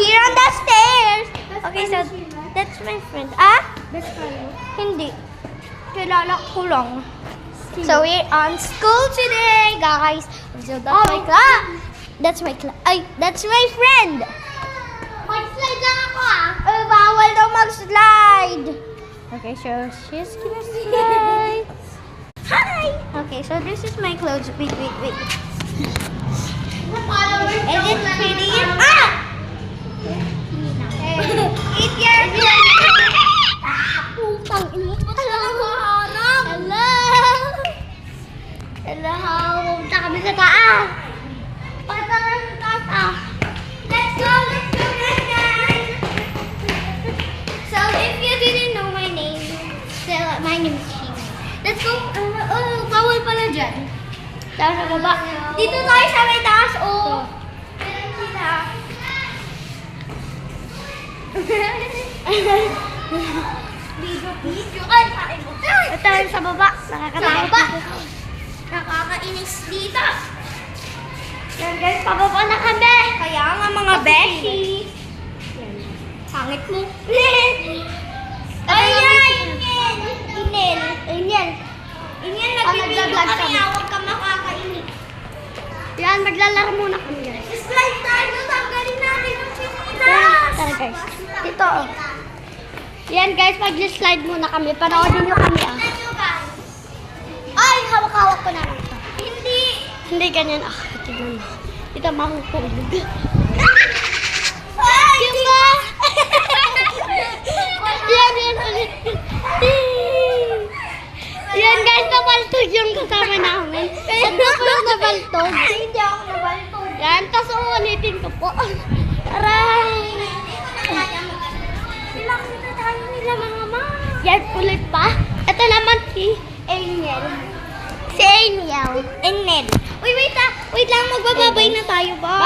cashier on the stairs. Okay, so that's my friend. Ah? Best friend. Hindi. Kilala ko lang. So we're on school today, guys. So that's my class. That's my class. Ay, that's my friend. Mag-slide lang ako ah. Oh, bawal daw mag-slide. Okay, so she's gonna slide. Hi! Okay, so this is my clothes. Wait. Is it pretty? Ah! Eat your Putang ina. Hello, pumunta kami sa taas. Punta kami sa taas ah. Let's go, guys. So if you didn't know my name, my name is Sheena. Let's go. Bawal pala dyan. Tayo sa baba. Dito tayo sa may taas. Oh. Meron sila. Video. Ay, sabi mo. Tayo sa baba. Nakakainis dito. Yan guys, pababa na kami. Kaya nga mga beshi. Pangit mo. Inel, nagbibigyo kami. Huwag ka makakainis. Yan, maglalaro muna kami guys. Slide tayo. Tanggalin natin yung Pilipinas. Tara guys. Dito oh. Yan guys, mag-slide muna kami. Panoodin nyo kami ah. Ay, hawak-hawak ko na ito. Hindi ganyan ah. Tignan mo. Dito mahuhulog. Ay, Yung ba? Yan ulit. Yan guys, nabaltog yung kasama namin. Ito po yung nabaltog. Hindi ako nabaltog. Yan, tapos uulitin ko po. Aray! Pinakita tayo nila mga ma. Yan, ulit pa. Ito naman si Si Angel. Enel. Uy, wait lang. Magbababay na tayo ba?